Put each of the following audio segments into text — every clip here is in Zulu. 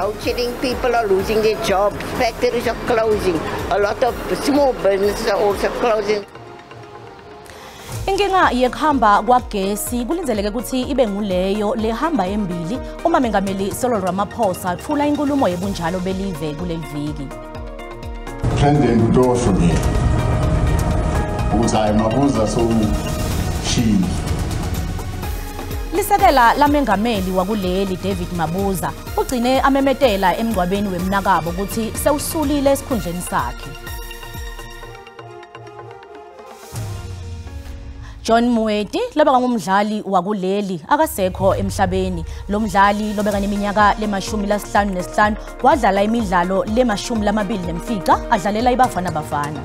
load shedding, people are losing their jobs, factories are closing, a lot of small businesses are also closing. Inkinga yekuhamba kwagesi kulindeleke ukuthi ibe nguleyo lehamba embili uma mengameli Cyril Ramaphosa athula inkulumo yebunjalo belive kuleli viki. President Dosoni ukuthi mabuza soshini. Lisekela lamengameli wakuleli David Mabuza ugcine amemetela emgcwabeni wemnakabo ukuthi sewusulile esikhundleni sakhe. John Muedi lobeka ngumdlali wakuleli akasekho emhlabeni. Lo mdlali lobeka neminyaka le-55 wadlala imidlalo le-24 adlalela iBafana Bafana.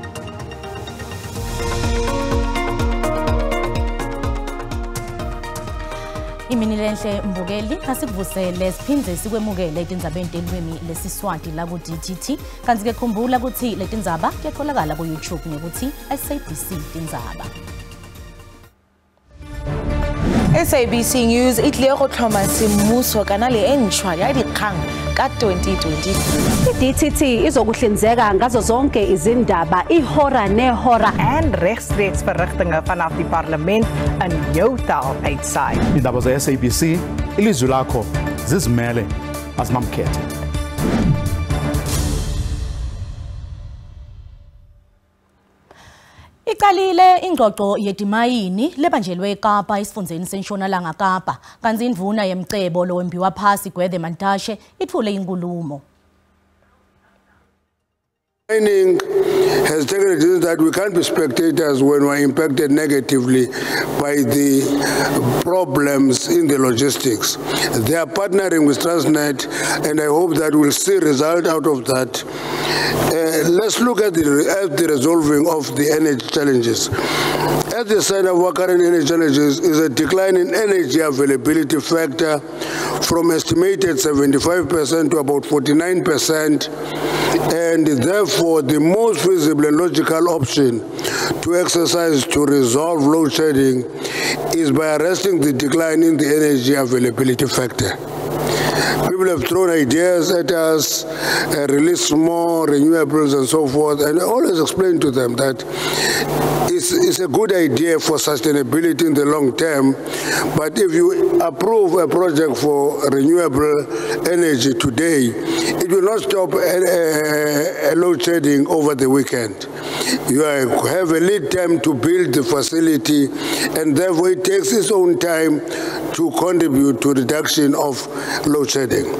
Imini lenhle mbukeli asikuvusele siphindze sikwemukele etindzabeni telwimi lesiswati la ku-DTT kanti ke khumbula ukuthi letindzaba kuyatholakala ku YouTube ngekuthi SABC Tindzaba. SABC News itlile go tlhoma semmuso kana le entshwa ya dikgang ka 2020. I-DTT izokuhlinzeka ngazo zonke izindaba ihora nehora en regstreeks verrigtinge vanaf die parlement in jou taal uitsaai. Indaba za SABC ilizwi lakho zizimele azinamkhethe. Iqalile ingxoxo yedimayini lebanjelwe eKapa isifundeni seNtshonalanga Kapa kanti indvuna yemcebo lowembiwa phasi Gwede Mantashe ithule inkulumo. Mining has taken a decision that we can't be spectators when we're impacted negatively by the problems in the logistics. They are partnering with Transnet, and I hope that we'll see a result out of that. Let's look at the resolving of the energy challenges. At the center of our current energy challenges is a decline in energy availability factor from estimated 75% to about 49%, and therefore the most feasible and logical option to exercise to resolve load shedding is by arresting the decline in the energy availability factor. People have thrown ideas at us, release more renewables and so forth, and I always explain to them that it's a good idea for sustainability in the long term, but if you approve a project for renewable energy today, it will not stop a load shedding over the weekend. You have a lead time to build the facility, and therefore it takes its own time to contribute to reduction of load shedding.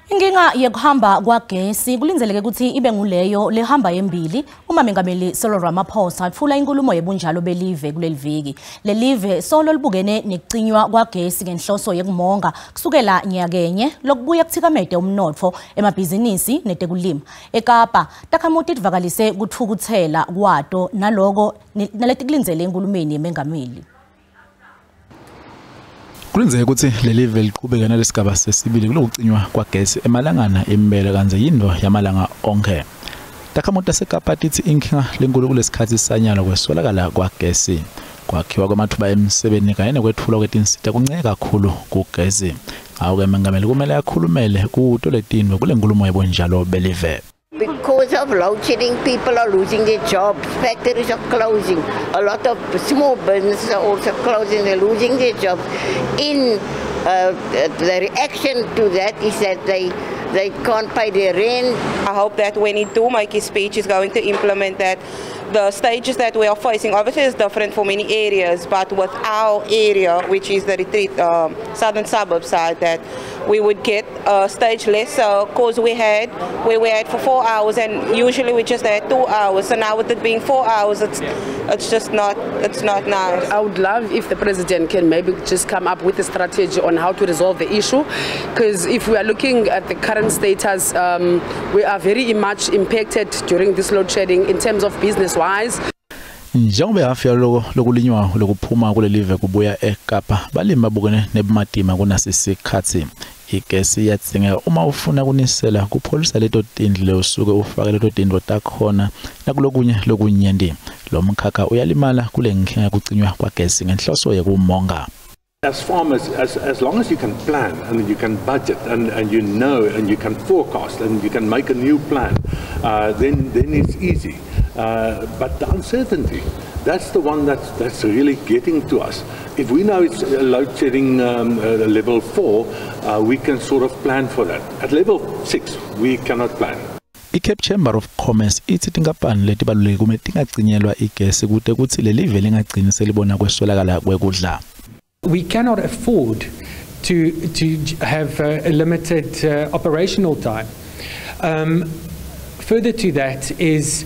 Inkinga yekuhamba kwagesi kulindeleke ukuthi ibe nguleyo lehamba embili uma mengameli Cyril Ramaphosa athula inkulumo yebunjalo belive kuleli viki. Lelive solo libukene nekucinywa kwagesi ngenhloso yekumonga kusukela nyakenye lokubuya kuthikamede umnotfo emabhizinisi netekulima. EKapa takhamuti tivakalise kuthukuthela kwato naloko naletikulindele enkulumeni yemengameli. Kulinzeka ukuthi lelive liqhubeke nalesigaba sesibili kulokucinywa kwagesi emalangana embele kanze yindo yamalanga onke. Takhamuti taseKapa tithi inkinga lenkulu kulesikhathi sanyalo kweswelakala kwagesi. Kwakhiwa kwamathuba emsebenzi kanye nokwethulwa kwetinsita kuncike kakhulu kugesi. Awuke mengameli kumele akhulumele kuto letindwe kule nkulumo yebunjalo belive. Because of load shedding, people are losing their jobs, factories are closing, a lot of small businesses are also closing, they're losing their jobs. In the reaction to that is that they can't pay their rent. I hope that when he do make his speech, he's going to implement that. The stages that we are facing obviously is different for many areas, but with our area, which is the retreat, southern suburb side, that we would get a stage lesser because we had for 4 hours and usually we just had 2 hours. So now with it being 4 hours, it's just not nice. I would love if the president can maybe just come up with a strategy on how to resolve the issue, because if we are looking at the current status, we are very much impacted during this load shedding in terms of business wise. Njengoba afya lokulinywa lokuphuma kulelive kubuya eKapa balimi babukene nebumatima kunasisikhathi. Igesi yatsinga uma ufuna kunisela kupholisa leto tindle usuke ufake leto tindlo takhona nakulokunye lokunyendi. Lo mkhakha uyalimala kule nkinga kucinywa kwagesi ngenhloso yekumonga. As farmers, as long as you can plan and you can budget and you know and you can forecast and you can make a new plan, then it's easy. But the uncertainty, that's the one that's really getting to us. If we know it's load shedding level 4, we can sort of plan for that. At level 6, we cannot plan. I-Cape Chamber of Commerce ithi tinkampani letibaluleke kume tingagcinyelwa igesi kude kuthi leli vele lingagcini selibona kweswelakala kwekudla. We cannot afford to have a limited operational time. Further to that is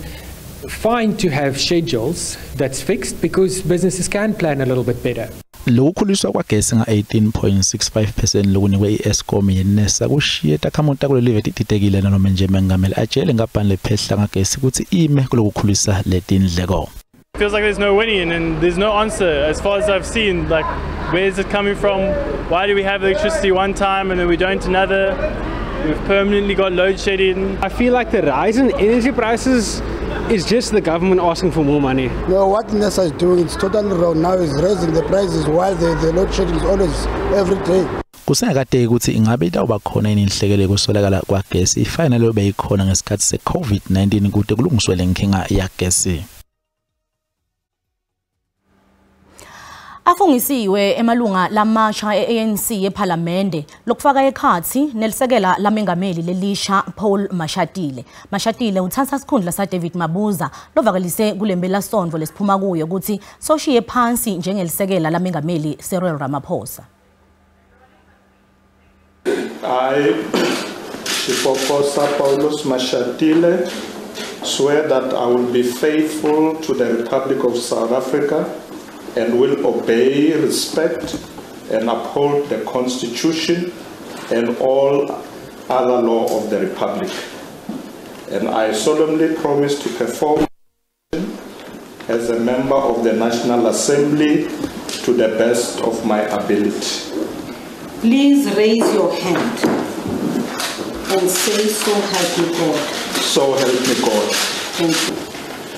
fine to have schedules that's fixed because businesses can plan a little bit better. Lokukhuliswa kwagesi nga 18.65% lokunikwe iEskom yenesa kushiye takhamuta kulelive titekile noma nje mengameli atshele ngaphandle phehla ngagesi ukuthi ime kulokukhulisa letindleko. Feels like there's no winning and there's no answer as far as I've seen. Like, where is it coming from? Why do we have electricity one time and then we don't another? We've permanently got load shedding. I feel like the rise in energy prices is just the government asking for more money. No, what NESA is doing, it's totally wrong. Now is raising the prices while the load shedding is always every day. Kusengakade ukuthi ingabe idawuba khona inhlekele kuswelakala kwagesi ifinally obeyikhona ngesikhathi se-COVID-19 kude kulungiswe lenkinga yagesi. Afungisiwe emalunga lamasha e-ANC yePhalamende lokufaka ekhathi nelisekela lamengameli lelisha Paul Mashatile. Mashatile uthatha isikhundla sa David Mabuza lovakalise kulembela sonto lesiphuma kuyo ukuthi soshiye phansi njengelisekela lamengameli Cyril Ramaphosa. I, Sipoposa Paulus Mashatile, swear that I will be faithful to the Republic of South Africa and will obey, respect, and uphold the Constitution and all other law of the Republic. And I solemnly promise to perform as a member of the National Assembly to the best of my ability. Please raise your hand and say, so help me God. So help me God. Thank you.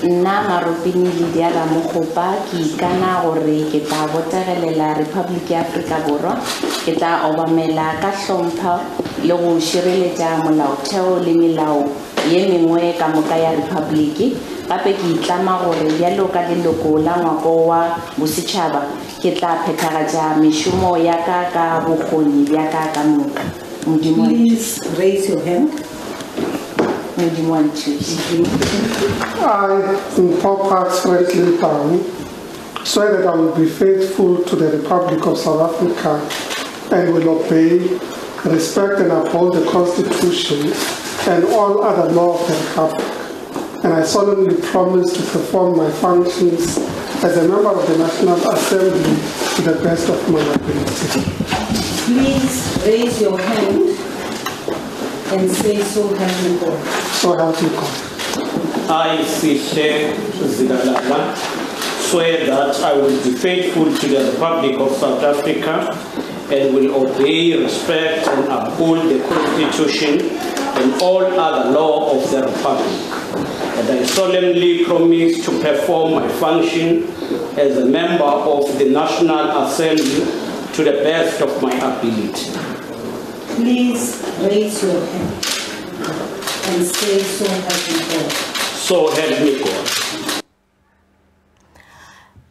Nna maropini le diara mogopa ki kana gore ke tla botegelela Republic ya Afrika Borwa ke tla obamela ka hlompha le go šireletša molaotheo le melao ye mengwe ka moka ya Republic gape ke itlama gore bjalo ka leloko la ngwako wa bosetšhaba ke tla phethagatša mešomo ya ka bokgoni bja ka moka. Please raise your hand. I, in Popax Presley Town, swear that I will be faithful to the Republic of South Africa and will obey, respect and uphold the Constitution and all other law of the Republic. And I solemnly promise to perform my functions as a member of the National Assembly to the best of my ability. Please raise your hand and say, so help me God. So help me God. I, Sihle Zigalala, swear that I will be faithful to the Republic of South Africa and will obey, respect and uphold the Constitution and all other law of the Republic. And I solemnly promise to perform my function as a member of the National Assembly to the best of my ability. Please raise your hand and say, so help me God. So help me God.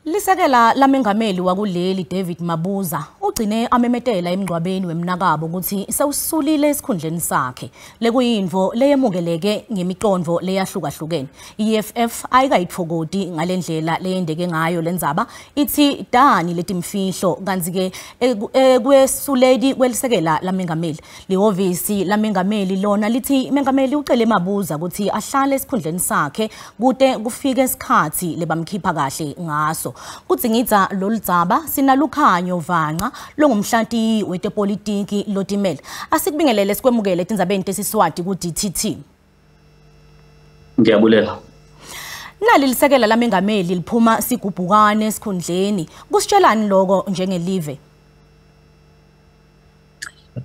Lisekela lamengameli wakuleli David Mabuza ugcine amemetela emgcwabeni wemnakabo ukuthi sewusulile esikhundleni sakhe lekuyinvo leyemukeleke ngemiqondo leyahlukahlukene. EFF ayikayithokoti ngalendlela leyendeke ngayo lendzaba ithi dani letimfihlo kanti ke kwesuledi kwelisekela lamengameli lihhovisi lamengameli lona lithi mengameli ucele Mabuza ukuthi ahlale esikhundleni sakhe kude kufike isikhathi lebamkhipha kahle ngaso. Kudzingidza loludzaba sinalukhanyo vanqa longumhlanti wetepolitiki lotimele asikubingelele sikwemukele etindzabeni tesiSwati ku DTT. Ngiyabulela. Nali lisekela lamengameli liphuma sigubhukane esikhundleni kusitshelani lokho njengelive?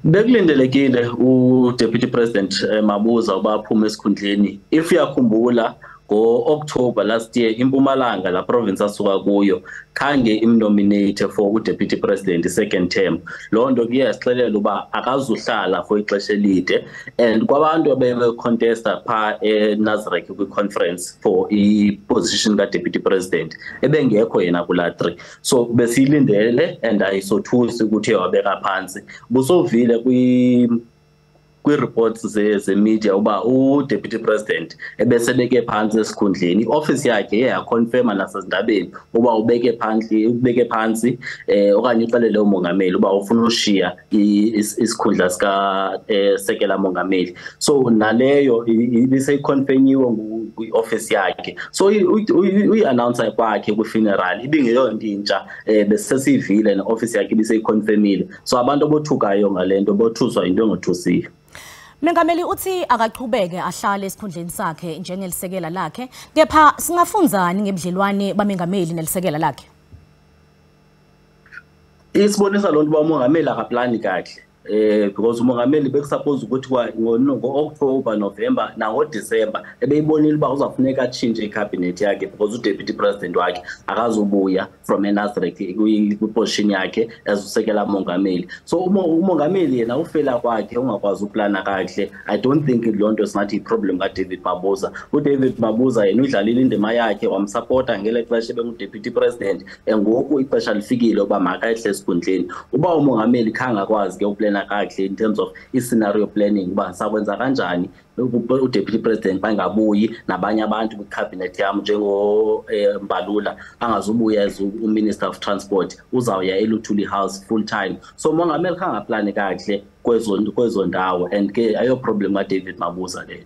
Bekulindelekile uDeputy President Mabuza ubaphuma esikhundleni. If uyakhumbula October last year iMpumalanga la province asuka kuyo khange imnominate for deputy president second term. Londo kuyasixelela uba akazuhlala for ixesha elide, and kwabantu abebe contesta pha eNazareth kwi conference for I position ka deputy president ebengekho yena kula 3. So besilindele and ayisothusi ukuthi wabeka phansi. Busovile reports ze media uba deputy president ebesebeke phansi esikhundleni. Ioffice yakhe yaconfirma nasezindabeni uba ubeke phansi okanye uxelele umongameli uba ufuna ushiya isikhundla sika sekela mongameli. So naleyo ibiseconfirmiwe kwioffice yakhe. So uyi-announcer kwakhe kwi-funeral ibingeyonto intsha, besesivile neoffice yakhe ibiseconfirmile. So abantu abothukayo ngalento bothuswa into engothusiyo. Mengameli uthi akaqhubeke ahlale esikhundleni sakhe njengelisekela lakhe, kepha singafunzani ngebudlelwane bamengameli nelisekela lakhe? Isibonisa lonto uba umongameli akaplani kahle. Because umongameli bekusuppose ukuthi ngo-October, November nango-December ebeyibonile uba uzafuneka atshintshe icabinet yakhe because udeputy president wakhe akazubuya from eNazareth kwiposition yakhe ezusekela mongameli. So umongameli yena ufela kwakhe ungakwazi uplana kahle. I don't think lonto singathi iproblem kaDavid Mabuza. uDavid Mabuza yena udlalile indima yakhe wamsupporta ngele xesha bengudeputy president, ngoku ixesha lifikile uba makayehle esikhundleni. Uba umongameli khangakwazi ke uplana kahle in terms of scenario planning uba sakwenza kanjani udeputy president bangabuyi nabanye abantu kwicabinet yami njengoMbalula angazubuya as uminister of transport, uzawuya eLuthuli House full time. So umongameli kangaplani kahle kwezo ndawo, and ke ayo problem kaDavid Mabuza le.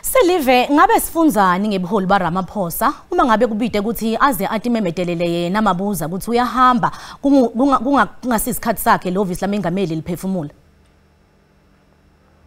Selive ngabe sifunzani ngebuholi baRamaphosa uma ngabe kubide ukuthi aze atimemetelele yena Mabuza ukuthi uyahamba kungasisikhathi sakhe lo obviously lamengameli liphefumula?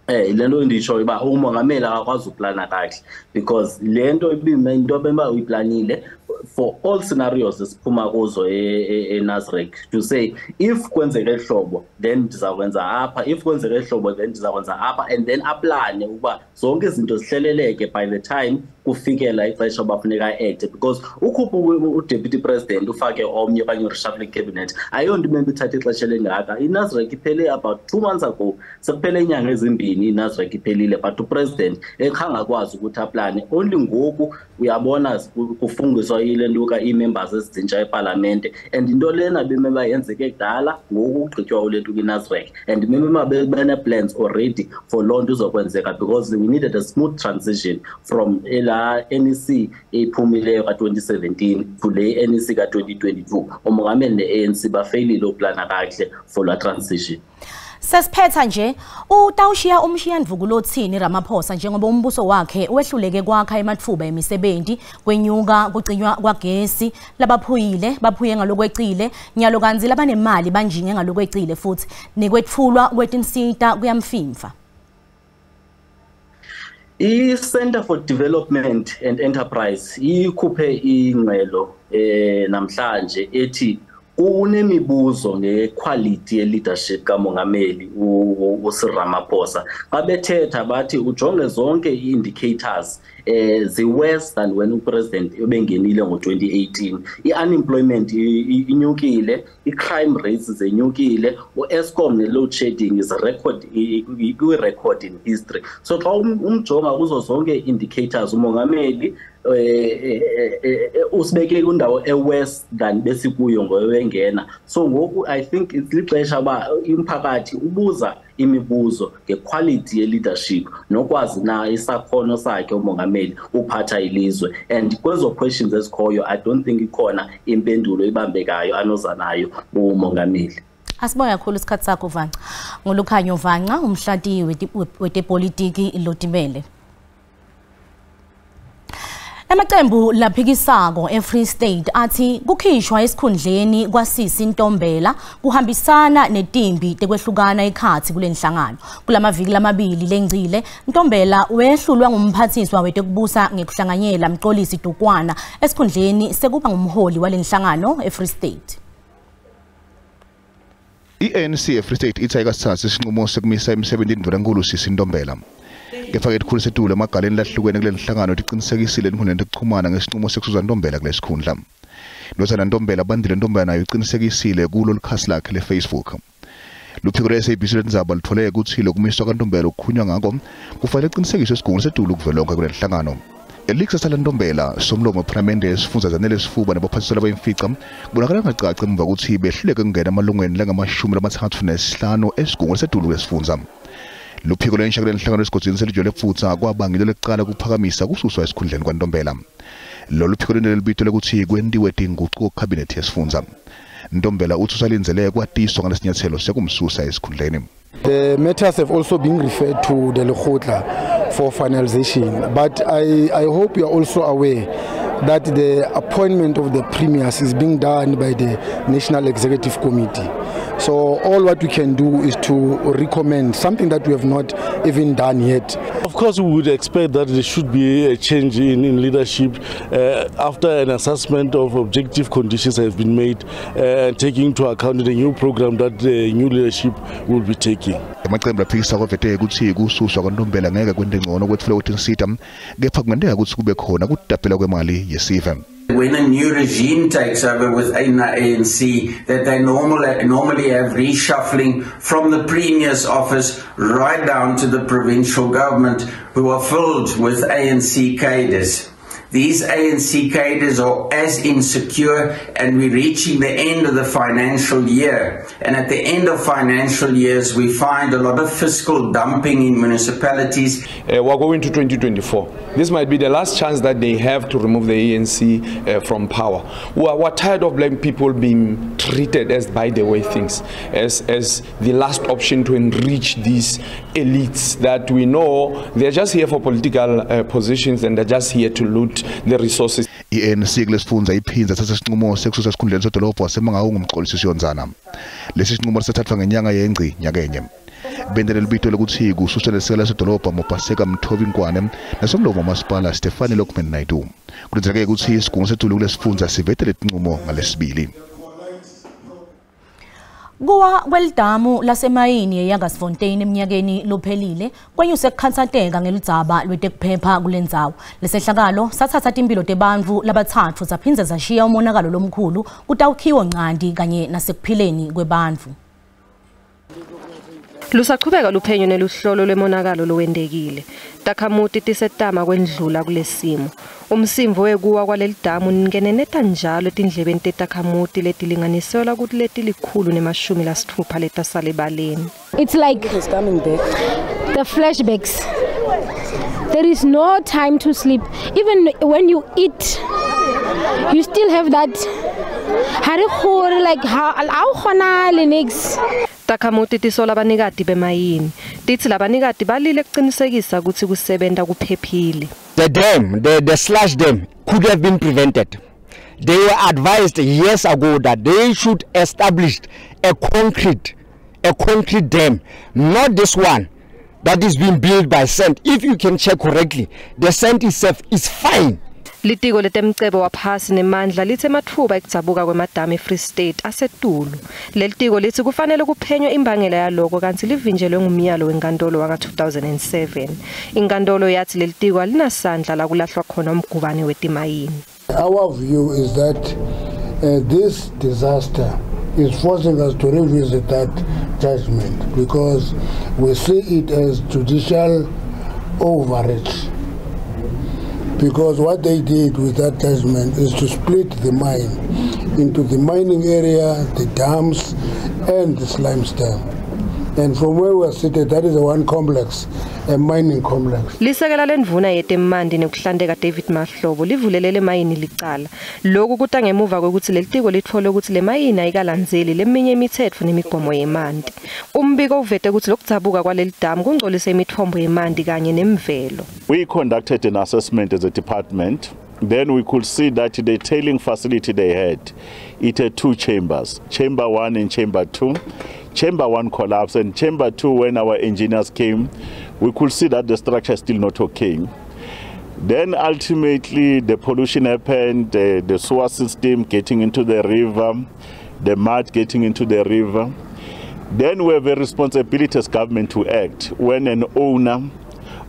Lento ndisho uba umongameli akakwazi uplana kahle because lento into bemba uyiplanile for all scenarios esiphuma kuzo eNazareth to say if kwenzeke hlobo then ndizakwenza apha, if kwenzeke hlobo then ndizakwenza apha, and then aplane uba zonke izinto zihleleleke by the time kufikela ixesha bafuneka act, because ukhupha udeputy president ufake omnye okanye reshuffle cabinet ayonto imembe ithatha ixesha lengaka. iNazareth iphele about 2 months ago, sekuphele inyanga ezimbini iNazareth iphelile, but upresident ekhangakwazi ukuthi aplane. Only ngoku uyabona kufungiswa ilento ka i-members ezintsha eParliament, and into lena bemeba yenzeke kudala ngoku ugqitywa ulento kwiNazareth, and bemeba bene plans already for lonto izokwenzeka because we needed a smooth transition from la NEC ephumileyo ka-2017 to le NEC ka-2022. umongameli ne-ANC bafailile uplana kahle for la transition. Sesiphetha nje utawushiya umshiyandvukulo othini Ramaphosa njengoba umbuso wakhe wehluleke kwakha ematfuba emisebenzi, kwenyuka kucinywa kwagesi, labaphuyile baphuye ngalokwecile, nyalo kanzi labanemali banjinge ngalokwecile futhi nekwetfulwa kwetinsita kuyamfimfa. I-Center for Development and Enterprise ikhuphe ingxelo namhlanje ethi unemibuzo ngequality ye-leadership kamongameli uRamaphosa. Babethetha bathi ujonge zonke i-indicators worse than when upresident ebengenile ngo-2018. I-unemployment inyukile, i-crime rates zenyukile, u-Eskom ne-load shedding is record in history. So xa umjonga kuzo zonke indicators umongameli usibeke kundawo worse than besikuyo ngowengena. So ngoku I think lixesha uba imphakathi ubuza imibuzo ngequality ye-leadership nokwazi na isakhono sakhe umongameli uphatha ilizwe, and kwezo questions ezikhoyo I don't think ikhona impendulo ibambekayo anoza nayo umongameli. Asibonga kakhulu isikhathi sakho Vanca. Ngolukhanyo Vanca, umhlati wetepolitiki Lotimele. Amaqembu laphikisako eFree State athi kukhishwa esikhundleni kwaSisi Ntombela kuhambisana netimbi tekwehlukana ekhathi kulenhlangano. Kulamaviki lamabili lengcile Ntombela wehlulwa ngumphathiswa wetekubusa ngekuhlanganyela Mxolisi Dukwana esikhundleni sekuba ngumholi walenhlangano eFree State. I-ANC eFree State ithe ikasithatha isinqumo sokumisa emsebenzini Ndvelenkulu Sisi Ntombela. Kepha ikhulu sethu emagaleni lahlukene kule nhlangano iqinisekisile inkhundla yokuxhumana ngesinqumo sekusuzwa Ntombela kule sikhundla. Lozana Ntombela bandile Ntombela nayo iqinisekisile kulo likhasi lakhe le-Facebook. Luphiko lwe-SABC Tindzaba luthole ukuthi lokumiswa kaNtombela ukukhunywa ngako kufanele iqinisekiswe esigungu sethu kuvelonke kule nhlangano. Elikusasa laNtombela somlomo wePhalamende esifundazane lesifuba nabaphathiswa abayimfica kubonakala ngacaci emva ukuthi behluleke ukungena amalungweni langama-35 esigungu sethu lesifundza. Luphiko lwensha kule nhlangano esigodini selijole futsa kwabangile lokuqala ukuphakamisa kususwa esikhundleni kwaNtombela. Lolu phiko lunelibito lokuthi kwendiwe inguquko cabinet yesifundza. Ntombela uthi usalindzeleke kwatiswa ngalesinyathelo sekumsusa esikhundleni. The matters have also been referred to the Lekgotla for finalization, but I hope you are also aware that the appointment of the premiers is being done by the National Executive Committee. So all what we can do is to recommend something that we have not even done yet. Of course, we would expect that there should be a change in leadership after an assessment of objective conditions have been made, taking into account the new program that the new leadership will be taking. Amaqembu aphikisa kwavete ukuthi kususwa kwaNtombela ngeke kwende ngcono kwethula ukuthi insita kepha kungandeka ukuthi kube khona ukutapela kwemali yesive. When a new regime takes over within the ANC, that they normally have reshuffling from the Premier's office right down to the provincial government, who are filled with ANC cadres. These ANC cadres are as insecure, and we're reaching the end of the financial year. And at the end of financial years, we find a lot of fiscal dumping in municipalities. We're going to 2024. This might be the last chance that they have to remove the ANC from power. We're tired of black people being treated as by the way things, as the last option to enrich these elites that we know they're just here for political positions, and they're just here to loot the resources. I-ANC kulesifundza iphinza thatha isinqumo sekususa esikhundleni sedolobha wasemangawu ngomxolisi Yonzana. Lesi sinqumo sithathwa ngenyanga yeNgci nyakenye. Bendele libito lokuthi kususwa lesekela sedolobha Mopaseka Mthobi Nkwane nasomlomo masipala Stefani Lokman Naidu. Kulindeleke ukuthi isigungu sethu kulesifundza sivetele inqumo ngalesibili. Kuwa kwelidamu lasemayini yeYangasfontein eminyakeni lophelile kwenyuse kukhansateka ngeludzaba lwetekuphepha kulendzawo. Lesehlakalo sathatha impilo tebantfu labatsatfu zaphinza zashiya umonakalo lomkhulu kutawukhiwo ncanti kanye nasekuphileni kwebantfu. Lusaqhubeka luphenyo neluhlolo lwemonakalo lowendekile. Takhamuti tisetama kwendlula kulesimo. Umsimvo wekuwa kwaleli damu ningene neta njalo etindlebeni tetakhamuti letilinganiselwa ukuthi letilikhulu ne-60 letasale baleni. It's like the flashbacks. There is no time to sleep. Even when you eat, you still have that like how next. Takhamuti tisola abanikati bemayini. Tithi labanikati balile kuqinisekisa ukuthi kusebenta kuphephile. The dam, the slash dam could have been prevented. They were advised years ago that they should establish a concrete dam, not this one that is being built by sand. If you can check correctly, the sand itself is fine. Litiko letemcebo waphasi nemandla lithe mathuba ekudzabuka kwemadamu eFree State asetulu. Lelitiko lithi kufanele kuphenywe imbangela yaloko kanti livinjelwe ngumyalo wenkantolo waka-2007. Inkantolo yathi lelitiko alinasandla la kulahlwa khona umgubane wetimayini. Our view is that this disaster is forcing us to revisit that judgment because we see it as judicial overreach. Because what they did with that judgment is to split the mine into the mining area, the dams, and the slime stem. And from where we are seated, that is the one complex, a mining complex. Lisekela lendvuna yetemandi nekuhlandeka David Mahlobo livulelele mayini licala. Lokhu kuta ngemuva kwekuthi lelitiko litfole ukuthi le mayini ayikalandzeli leminye imithetho nemigomo yemandi. Umbiko uvete ukuthi lokudzabuka kwaleli damu kungcolise imitfombo yemandi kanye nemvelo. We conducted an assessment as a department. Then we could see that the tailing facility they had, it had 2 chambers, chamber 1 and chamber 2. Chamber 1 collapsed, and chamber 2, when our engineers came, we could see that the structure is still not okay. Then ultimately the pollution happened, the sewer system getting into the river, the mud getting into the river. Then we have a responsibility as government to act when an owner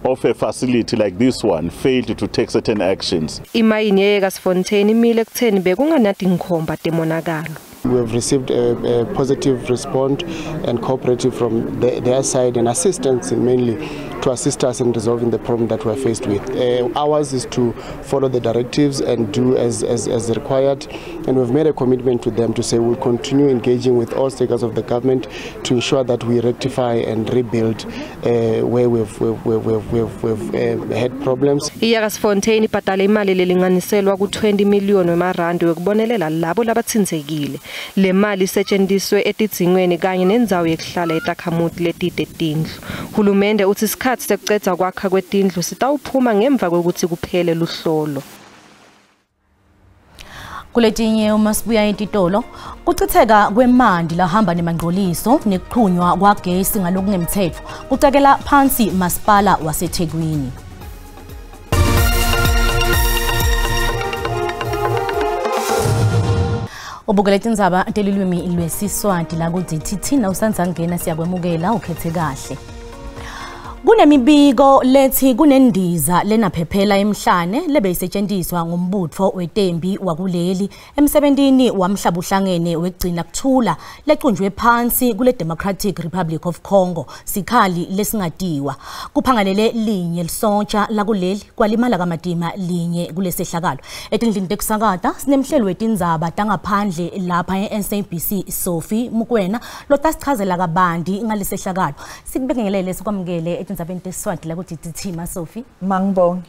of a facility like this one failed to take certain actions. Imayini yeKaSfontein imile ekutheni bekunganadi ngikhomba demonakalo. We have received a positive response and cooperative from their side and assistance mainly to assist us in resolving the problem that we are faced with. Ours is to follow the directives and do as required, and we've made a commitment to them to say we'll continue engaging with all stakeholders of the government to ensure that we rectify and rebuild where we've had problems. iYakaSfontein ibhadala imali lelinganiselwa ku-20 million wemarandi wekubonelela labo labatsindzekile. Le mali isetshenziswe etidzingweni kanye nendzawo yekuhlala etakhamuti letide tindlu. Hulumende uthi isikhathi sekucedza kwakha kwetindlu sitawuphuma ngemva kwekuthi kuphele luhlolo. Kuletinye uma sibuya eTitolo, kuchitheka kwemandi lahamba nemangqoliso nekuqhunywa kwagesi ngalokungemthetho kucekela phansi masipala waseThekwini. Ubukele Tindzaba telilwimi lwesiSwati la kudzithi thina usanza ngena siyakwemukela ukhethe kahle. Kunemibiko lethi kunendiza lenaphephela emhlane lebeyisetshenziswa ngombutho wetembi wakuleli emsebentini wamhlabuhlangene wegcina kuthula lecunjwe phansi kule Democratic Republic of Congo sikhali lesingadiwa kuphangalele linye lisontsha lakuleli kwalimala kamadima linye kulesehlakalo etindlini tekusakata sinemhlelo wetindzaba tangaphandle lapha eSABC Sophie Mukwena lotasichazela kabandi ngalesehlakalo sikubingelele sikwamukele Tindzabeni tesiSwati la kuthi Thima Sophie Mangibonge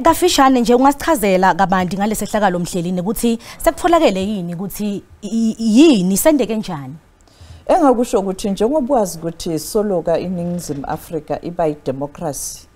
kafishane nje ungasichazela kabanti ngalesehlakalo mhlelini ukuthi sekutholakele yini ukuthi yini sendeke njani engakusho ukuthi njengoba wazi ukuthi soloka iningizimu Africa iba idemocracy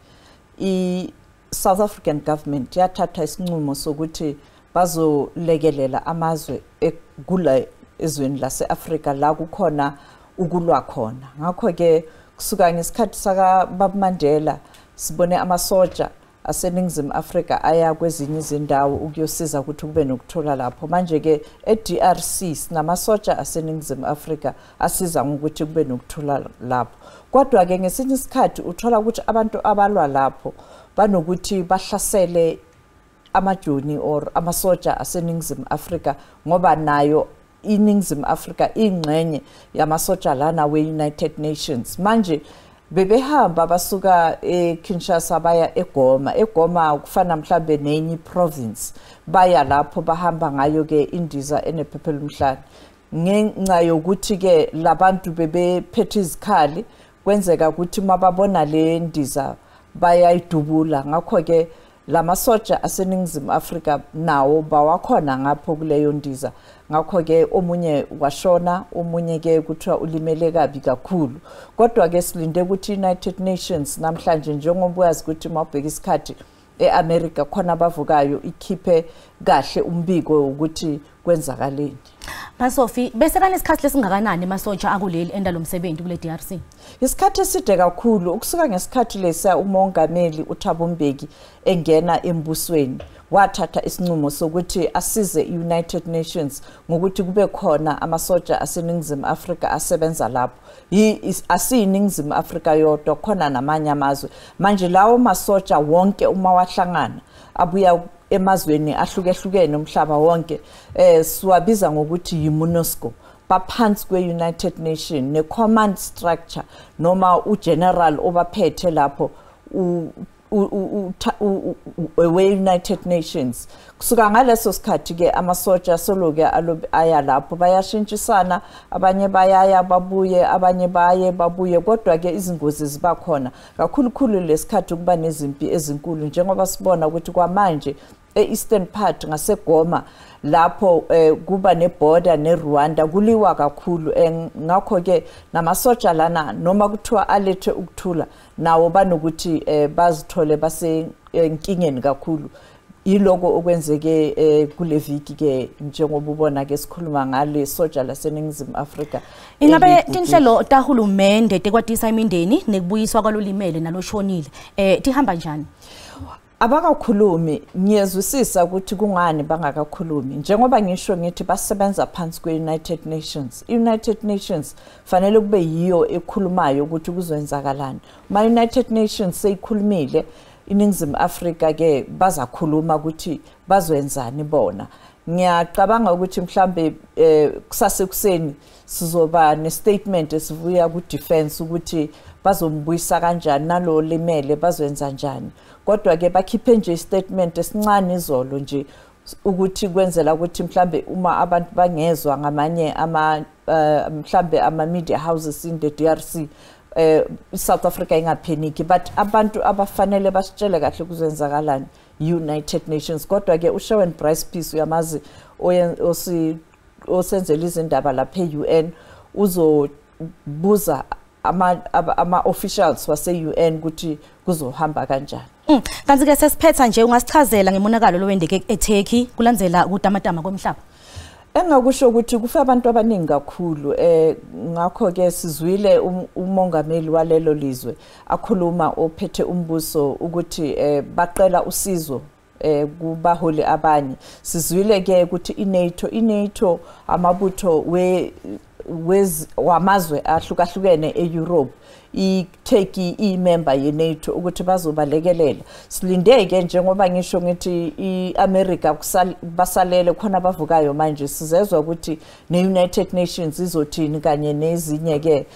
South African government yathatha isinqumo sokuthi bazolekelela amazwe ekula ezweni lase-Africa la kukhona ukulwa khona ngakho ke kusuka ngesikhathi saka Baba Mandela sibone amasoja aseningizimu Africa aya kwezinye izindawo ukuyosiza ukuthi kube nokuthola lapho manje ke eDRC sinamasoja aseningizimu Africa asiza ngokuthi kube nokuthola lapho kodwa ke ngesinye isikhathi uthola ukuthi abantu abalwa lapho banokuthi bahlasele amajoni or amasoja aseningizimu Africa ngoba nayo iningizimu Africa ingxenye yamasoja lana we-United Nations manje bebehamba basuka eKinshasa baya eGoma kufana mhlambe nenye province baya lapho bahamba ngayo ke indiza enephephelo umhlane ngenxa yokuthi ke labantu bebephethe izikhali kwenzeka ukuthi mababona le ndiza bayayidubula ngakho ke lamasoja aseningizimu Africa nawo bawakhona ngapho kuleyo ndiza ngakho ke omunye washona omunye ke kuthiwa ulimele kabi kakhulu kodwa ke silinde ukuthi United Nations namhlanje njengoba uyazi ukuthi mawubheka isikhathi eAmerica khona abavukayo ikhiphe kahle umbiko ukuthi kwenzakaleni Sophie bese kanesikhathi lesingakanani emasoja akuleli endalomsebenzi kule DRC isikhathi eside kakhulu ukusuka ngesikhathi lesa umongameli uThabo Mbeki engena embusweni wathatha isinqumo sokuthi asize iUnited Nations ngokuthi kube khona amasoja aseningizimu Africa asebenza lapho asiyiningizimu Africa yodwa khona namanye amazwe manje lawo masoja wonke uma wahlangana abuya emazweni ahlukehlukene umhlaba wonke siwabiza ngokuthi yiMONUSCO baphansi kwe-United Nations ne-command structure noma ugeneral obaphethe lapho we-United Nations kusuka ngaleso sikhathi ke amasoja soloke aya lapho bayashintshisana abanye bayaya babuye abanye baye babuye kodwa ke izingozi ziba khona kakhulukhulu lesikhathi kuba nezimpi ezinkulu njengoba sibona ukuthi kwamanje eastern part ngaseGoma lapho kuba neborder neRwanda kuliwa kakhulu ngakho ke namasoja lana noma kuthiwa alethe ukuthula nawo banokuthi bazithole base enkingeni kakhulu yiloko okwenzeke kule viki ke njengoba ubona ke sikhuluma ngale soja laseningizimu Africa ingabe tinhlelo tahulumende tekwatisa imindeni nekubuyiswa kwalolimele naloshonile tihamba njani abakakhulumi ngiyezwisisa ukuthi kungani bangakakhulumi njengoba ngisho ngithi basebenza phansi kwe-United Nations. I-United Nations fanele kube yiyo ekhulumayo ukuthi kuzoyenzakalani. Ma-United Nations seyikhulumile iNingizimu Afrika ke bazakhuluma ukuthi bazoyenzani bona. Ngiyacabanga ukuthi mhlambe kusasekuseni sizoba nestatement esivuya ku-defense ukuthi bazombuyisa kanjani nalo limele bazoyenza njani. Kodwa ke bakhiphe nje statement esincane izolo nje ukuthi kwenzela ukuthi mhlambe uma abantu bangezwa ngamanye mhlambe ama media houses in the DRC South Africa ingapheniki, but abantu abafanele basitshele kahle kuzenzakalani United Nations. Kodwa ke uShawn Bryce Peace uyamazi osenzela izindaba lapha e-UN uzobuza ama officials wase-UN ukuthi kuzohamba kanjani. Kanti ke sesiphetha nje ungasichazela ngemonakalo lowendeke eTurkey kulandzela kutamatama komhlaba. Engakusho ukuthi kufa abantu abaningi kakhulu ngakho ke sizwile umongameli walelo lizwe akhuluma ophethe umbuso ukuthi baqela usizo kubaholi abanye. Sizwile ke ukuthi iNATO amabutho wamazwe ahlukahlukene eEurope iTurkey imember yeNATO ukuthi bazobalekelela. Silindeke njengoba ngisho ngithi iAmerica basalele khona bavukayo manje sizezwa ukuthi neUnited Nations izothini kanye nezinye ke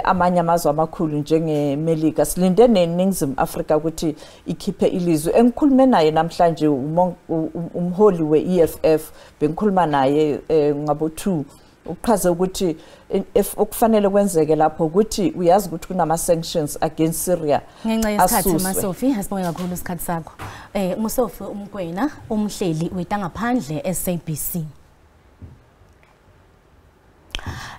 amanye amazwe amakhulu njengeMelika. Silinde neNingizimu Afrika ukuthi ikhiphe ilizwe. Engikhulume naye namhlanje umholi weEFF bengikhuluma naye ngabo 2 uchaze ukuthi okufanele kwenzeke lapho ukuthi uyazi ukuthi kunama sanctions against Syria. Ngenxa yesikhathi Masofi asibonge kakhulu isikhathi sakho. Musofi Umkwena umhleli wetangaphandle SABC.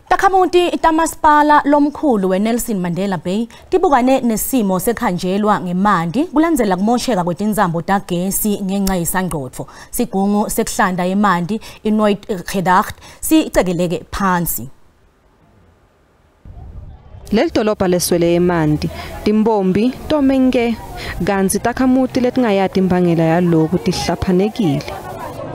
Takhamuti itamasipala lomkhulu weNelson Mandela Bay tibukane nesimo sekhanjelwa ngemandi kulandzela kumosheka kwetindzambo tagesi ngenxa yesangqotfo. Sigungu sekuhlanda yemandi iNooitgedacht sicekeleke phansi. Leli dolobha leswele emandi timbombi tomenge kanzi takhamuti letingayati imbangela yalokhu tihlaphanekile.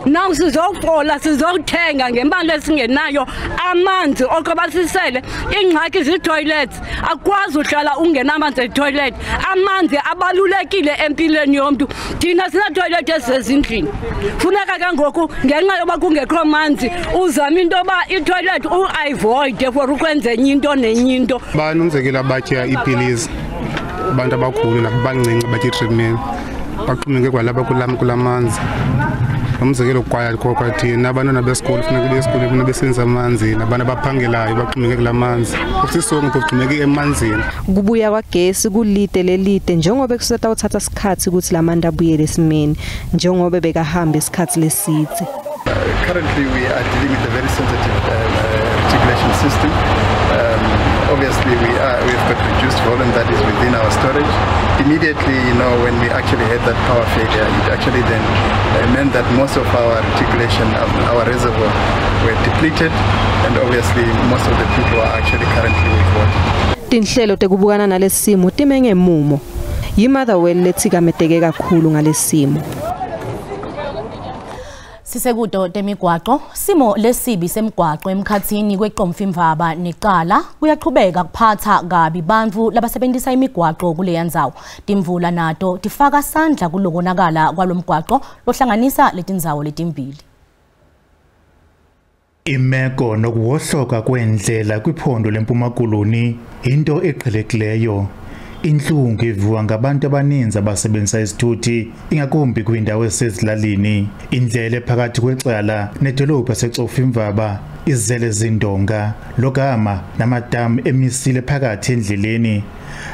Nawu sizofola sizokuthenga ngemali lesingenayo amanzi okubasisele ingxaki zitoilets akwazi uhlala ungena amanzi etoilet. Amanzi abalulekile empilweni yomuntu. Thina sina toilet ezindlini funeka kangoku ngenxa yoba kungekho amanzi uzama into ba itoilet uavoid for ukwenza into nenyinto. Banumzekela batya ipills abantu abakhulu nabancinci batya treatment baqhumeke kwalapha kulamanzi. Umzekelo kwaya khokho thina abantwana besikole funeka besikole funa besenza amanzi nabantu abaphangelayo baqhumeke kulamanzi usisonke kuxhumeke emanzini. Kubuya kwagesi kulide lelide njengoba kuseta uthatha isikhathi ukuthi lamanda abuyele esimeni njengoba bekahamba isikhathi lesithe. Currently we are dealing with a very sensitive reticulation system. Obviously we've got reduced volume that is within our storage. Immediately, when we actually had that power failure, it actually then meant that most of our reticulation, our reservoir were depleted, and obviously most of the people are actually currently with water. Tinhlelo tekubukana nalesimo timengemumo. Yimotherwell lethikamedeke kakhulu ngalesimo. Sisekudo temigwaqo simo lesibi semgwaqo emkhathini kweQomfimvaba neqala kuyaqhubeka kuphatha kabi bantfu labasebenzisa imigwaqo kuleya ndzawo. Timvula nato tifaka sandla kulokonakala kwalomgwaqo lohlanganisa letindzawo letimbili. Imeko nokuwohloka kwendlela kwiphondo leMpuma Koloni into eqhelekileyo. Inhlungu ivuka ngabantu abaninzi abasebenzisa isithuthi ingakumbi kwindawo esezilalini. Indlela ephakathi kwecala nedolobha seXofimvaba izele zindonga logama namadamu emisile phakathi endleleni.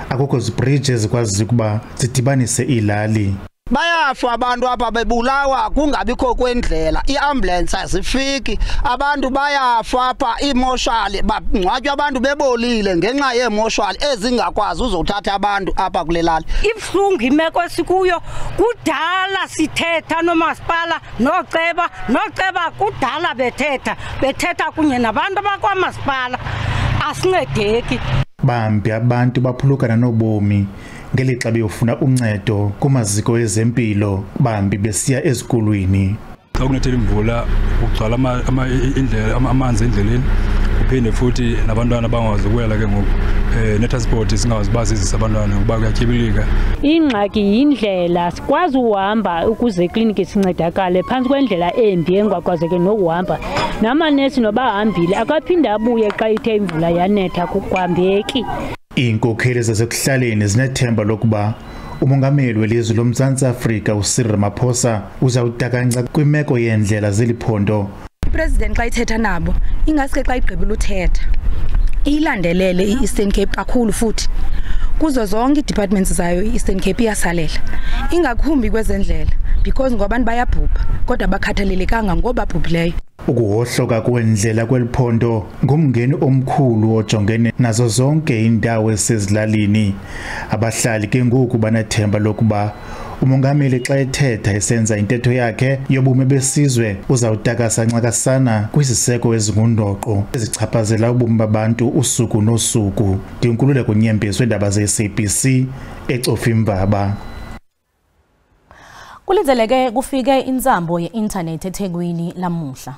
Akukho zibridges ezikwazi ukuba zidibanise ilali. Bayafa abantu apha bebulawa kungabikho kwendlela iambulance azifiki abantu bayafa apha imoshali bangcwatywa abantu bebolile ngenxa yemoshali ezingakwazi uzothatha abantu apha kulelali. Ibhlungu imeko esikuyo kudala sithetha nomasipala noceba kudala bethetha kunye nabantu bakwamasipala asincedeki. Bambi abantu baphulukana nobomi ngelixa beyofuna uncedo kumaziko ezempilo bambi besiya ezikolweni. Xa kunethela imvula ukugcwala amanzi endleleni uphinde futhi nabantwana bangakwazi ukuwela ke ngoku netransport singawazi bazizisa abantwana ngoba kuyatyibilika. Ingxaki yindlela sikwazi uhamba ukuze ikliniki sincedakale phantsi kwendlela embi engakwazi nokuhamba namanesi nobahambile akaphinda abuye xa ithe imvula yanetha kuhambeki. Iinkokheli zasekuhlaleni zinethemba lokuba umongameli welizwe loMzantsi Afrika uCyril Ramaphosa uzawutakanca kwimeko yendlela zeliphondo. President xa ithetha nabo ingaske xa igqibile uthetha ilandelele iEastern Cape kakhulu futhi kuzo zonke departments zayo iEastern Cape iyasalela ingakumbi kwezendlela because ngobantu bayabhubha kodwa bakhathalelekanga ngobabhubhileyo. Ukuhohloka kwendlela kweliphondo ngumngeni omkhulu ojongene nazo zonke indawo esezilalini. Abahlali ke ngoku banethemba lokuba umongameli xa ethetha esenza intetho yakhe yobume besizwe uzawutakasa ncakasana kwiziseko ezingundoqo ezichaphazela ubomi babantu usuku nosuku. Ndinkululeko Nyembezi weendaba ze-SABC ecofa imvaba. Kulindeleke kufike inzambo ye-internet eThekwini lamuhla.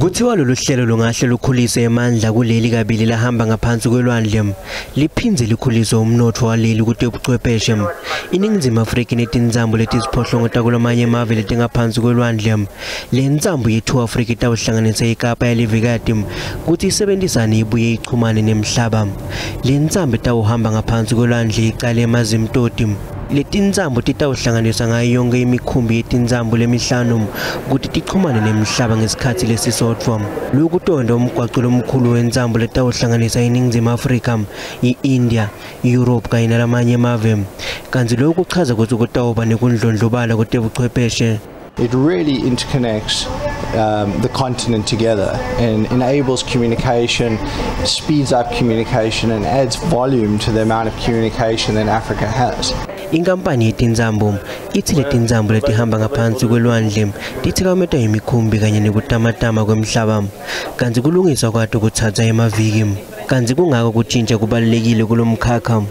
Kuthiwa lolu hlelo lungahle lukhulise emandla kuleli kabili lahamba ngaphansi kwelwandle liphindze likhulise umnotho waleli kutebuchwepheshe. Iningizimu Afrika inetinzambo letiziphohlongo takulamanye emave letingaphansi kwelwandle. Le nzambo yethu Afrika itawuhlanganisa iKapa yalivekati kuthi isebenzisane ibuye ichumane nemhlaba. Le nzambo itawuhamba ngaphansi kwelwandle iqale emazimtoti. Letinzambo titawuhlanganisa ngayo yonke imikhumbi yetinzambo lemihlanu ukuthi tichumane nemhlaba ngesikhathi lesisodwa. Lokhu tonda umgwaqo lomkhulu wenzambo letawuhlanganisa iningizimu Afrika, iIndia, Europe kanye nalamanye emave. Kanti lokhu kuchaza ukuthi kutawuba nekundlondlobala kutebuchwepheshe. It really interconnects the continent together and enables communication, speeds up communication and adds volume to the amount of communication that Africa has. Inkampani yetinzambo ithi letinzambo letihamba ngaphansi kwelwandle tithikameta imikhumbi kanye nekutamatama kwemhlaba kanti kulungiswa kwato kuthatha emaviki kanti kungako kutshintsha kubalulekile kulomkhakha.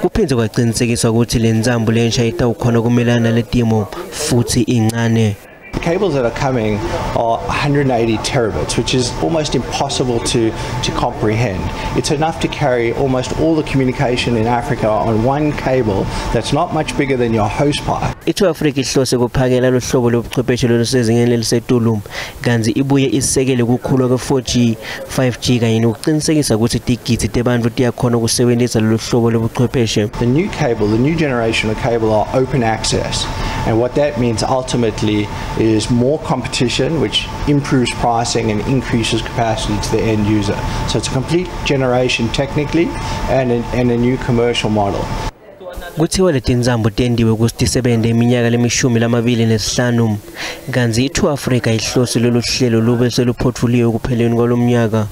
Kuphindze kwaqinisekiswa ukuthi le nzambo lensha itawukhona kumelana letimo futhi incane. The cables that are coming are 180 terabits, which is almost impossible to comprehend. It's enough to carry almost all the communication in Africa on one cable that's not much bigger than your hosepipe. Afrika ihlose kuphakela lohlobo lobuchwepheshe lolusezingeni elisetulu kanti ibuye isekele ukukhula kwe4G, 5G kanye nokuqinisekisa ukuthi tigitsi tebantu tiyakhona ukusebenzisa lolu hlobo lobuchwepheshe. The new cable, the new generation of cable are open access, and what that means ultimately is more competition, which improves pricing and increases capacity to the end user. So it's a complete generation technically and a new commercial model. Kuthiwa letinzambo tendiwe kusitisebende iminyaka le-25 kanti ithu Afrika ihlose lolu hlelo lube seluphothuliwe ukupheleni kwalomnyaka.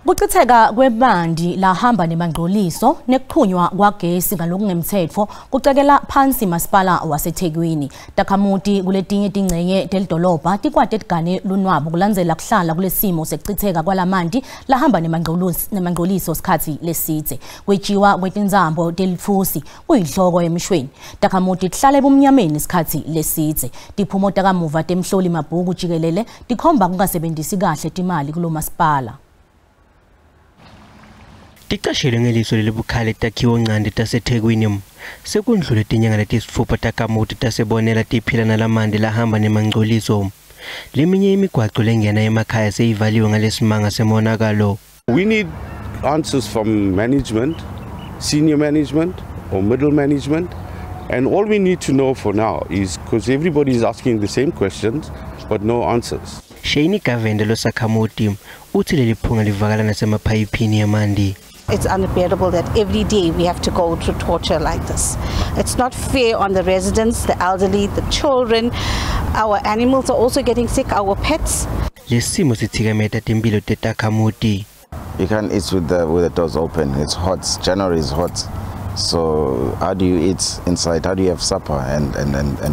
Kuchitheka kwemandi lahamba nemangqoliso nekuqhunywa kwagesi ngalokungemthetho kucekela phansi masipala waseThekwini. Takhamuti kuletinye tingcenye delidolobha tikwate tigane lunwabo kulandzela kuhlala kulesimo sekuchitheka kwalamandi lahamba nemangqoliso sikhathi lesidze. Kwejiwa kwetinzambo delitfusi kuyinhloko emishweni. Takhamuti kuhlala ebumnyameni sikhathi lesidze. Tiphumo takamuva temhloli mabhuku jikelele tikhomba kungasebenzisi kahle timali kulo masipala. Ticashele ngeliso lelibukhali takhiwo ncandi taseThekwini sekundlule tinyanga letisitfupha takhamuti tasebonela tiphila nalamandi lahamba nemangcoliso. Leminye imigwaqo lengena emakhaya seyivaliwe ngalesimanga semonakalo. We need answers from management, senior management or middle management, and all we need to know for now is because everybody is asking the same questions but no answers. Shane Kavende losakhamuti uthi leliphunga livakala nasemaphayiphini yamandi. It's unbearable that every day we have to go through torture like this. It's not fair on the residents, the elderly, the children. Our animals are also getting sick, our pets. Lesimo sithikameta timpilo tetakhamuti. You can't eat with the doors open. It's hot. January is hot. So how do you eat inside? How do you have supper and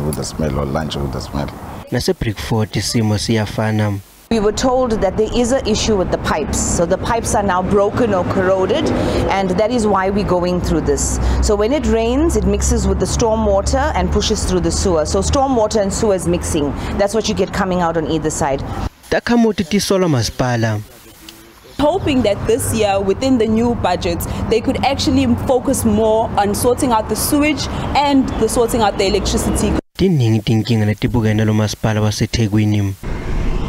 with the smell or lunch with the smell? Nase breakfast simo siyafana. We were told that there is an issue with the pipes. So the pipes are now broken or corroded, and that is why we're going through this. So when it rains, it mixes with the storm water and pushes through the sewer. So storm water and sewer is mixing. That's what you get coming out on either side. Hoping that this year, within the new budgets, they could actually focus more on sorting out the sewage and sorting out the electricity.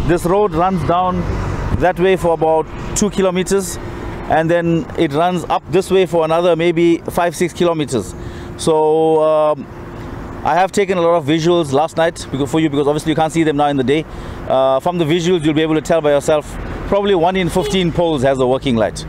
This road runs down that way for about 2 kilometers, and then it runs up this way for another maybe 5-6 kilometers. So I have taken a lot of visuals last night for you, because obviously you can't see them now in the day. From the visuals, you'll be able to tell by yourself. Probably 1 in 15 poles has a working light.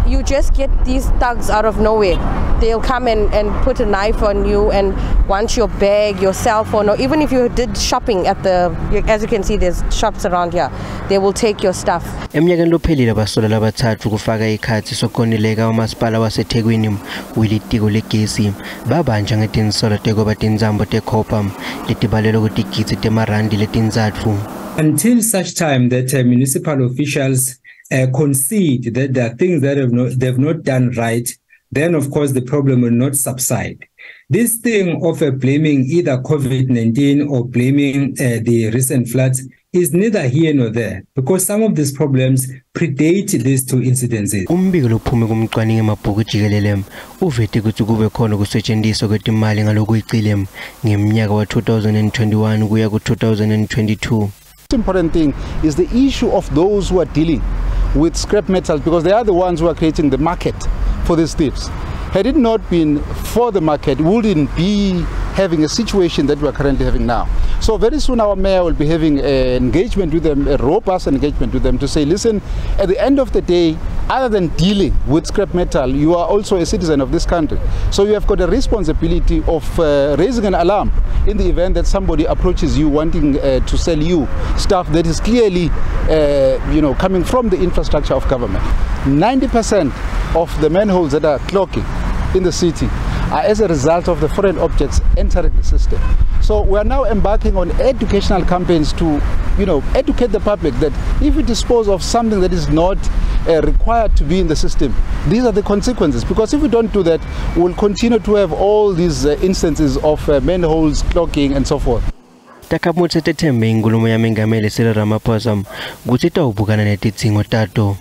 You just get these thugs out of nowhere. They'll come and put a knife on you and want your bag, your cell phone, or even if you did shopping at the, as you can see, there's shops around here, they will take your stuff. Eminyakeni lophelile abasolwa abathathu kufaka ikhathi sokonileka umasipala waseThekwini welitiko legesi babanja ngetinsolo tekoba tindzambo tekopa letibalelwa ukuthi igitsi temarandi letindzatfu. Until such time that municipal officials concede that there are things that they've not done right, then of course the problem will not subside. This thing of blaming either COVID-19 or blaming the recent floods is neither here nor there, because some of these problems predate these two incidences. Umbiko lophume kumcwaningo emabhuku jikelele uvete ukuthi kube khona ukusetshenziswa kwetimali ngalokuyicile ngeminyaka wa 2021 kuya ku-2022. The important thing is the issue of those who are dealing with scrap metals, because they are the ones who are creating the market for these thieves. Had it not been for the market, we wouldn't be having a situation that we're currently having now. So very soon our mayor will be having an engagement with them, a robust engagement with them, to say, listen, at the end of the day, other than dealing with scrap metal, you are also a citizen of this country. So you have got a responsibility of raising an alarm in the event that somebody approaches you wanting to sell you stuff that is clearly coming from the infrastructure of government. 90% of the manholes that are clogging in the city are as a result of the foreign objects entering the system. So we are now embarking on educational campaigns to, educate the public that if you dispose of something that is not required to be in the system, these are the consequences. Because if we don't do that, we'll continue to have all these instances of manholes clogging and so forth. Takamutse tethembe inkulumo yamengameli Cyril Ramaphosa ukuthi tawubukana netidzingo tato.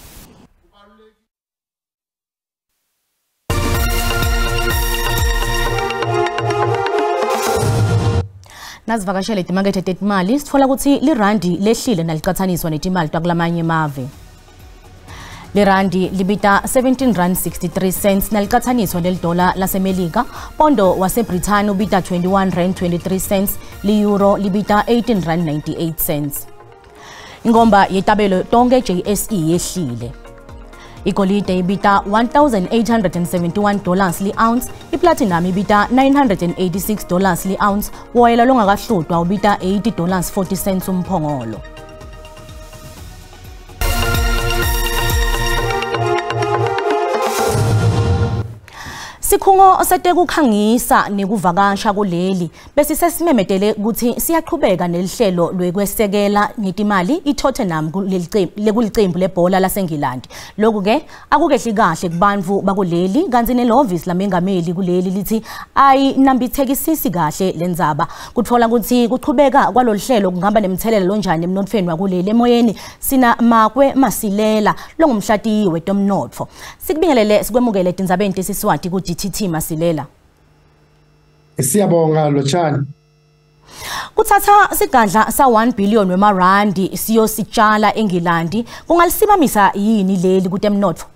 Nazivakashele imakethe tetimali sitfola ukuthi lirandi lehlile nalicathaniswa netimali takulamanye emave. Lirandi libita 17 rand 63 cents nalicathaniswa nelidola lasemelika, pondo waseBrithani ubita 21 rand 23 cents, li-euro libita 18 rand 98 cents. Ingomba yetabelo tonke JSE yehlile. Igolide ibita $1,871 li-ounce, iplatinum ibita $986 li-ounce, woyela longakahlutwa ubita $80.40 umphongolo. Sikhungo setekukhangisa nekuvakasha kuleli bese sesimemetele ukuthi siyaqhubeka nelihlelo lwekwesekela ngetimali iTottenham kulicembu lebhola laseNgilandi. Lokhu ke akukehli kahle kubantu bakuleli kanti nelovisi lamengameli kuleli lithi ayinambithekisisi kahle lendzaba. Kutfola ukuthi kuqhubeka kwaloluhlelo kungaba nemthelela lonjani emnothweni wakuleli emoyeni sina Makwe Masilela longumhlati wetomnotfo. Sikubingelele sikwemukele Tindzabeni tesiSwati ku TT Masilela. Siyabonga Lochani. Kuthatha sigadla sa 1 billion wemarandi siyositshala eNgilandi kungalisibamisa yini leli kutemnotfo?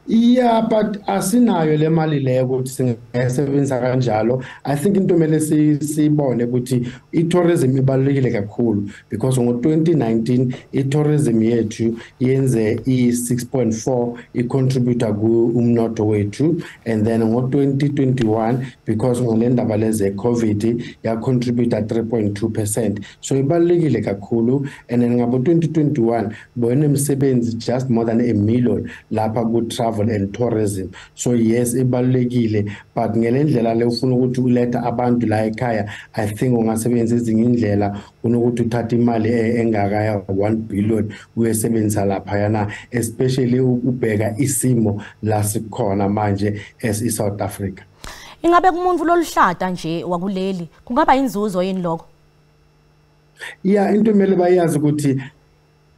Yeah, but asinayo le mali leyo ukuthi singasebenzisa kanjalo. I think into mele sibone ukuthi itourism ibalulekile kakhulu because ngo2019 itourism yethu yenze i6.4 icontributor ku umnotho wethu, and then ngo2021 because ngolendaba leze COVID ya contributor 3.2%. So ibalulekile kakhulu, and then ngabo 2021 boyene umsebenzi just more than 1 million lapha ku travel travel and tourism. So yes, ibalulekile, but ngelendlela le ufuna ukuthi uletha abantu la ekhaya, I think ungasebenzisa ezinye indlela kunokuthi uthatha imali engakaya 1 billion uyesebenzisa lapha yana, especially ubheka isimo la sikhona manje as South Africa. Ingabe kumuntu loluhlata nje wakuleli kungaba inzuzo yini lokho? Yeah, into mele bayazi ukuthi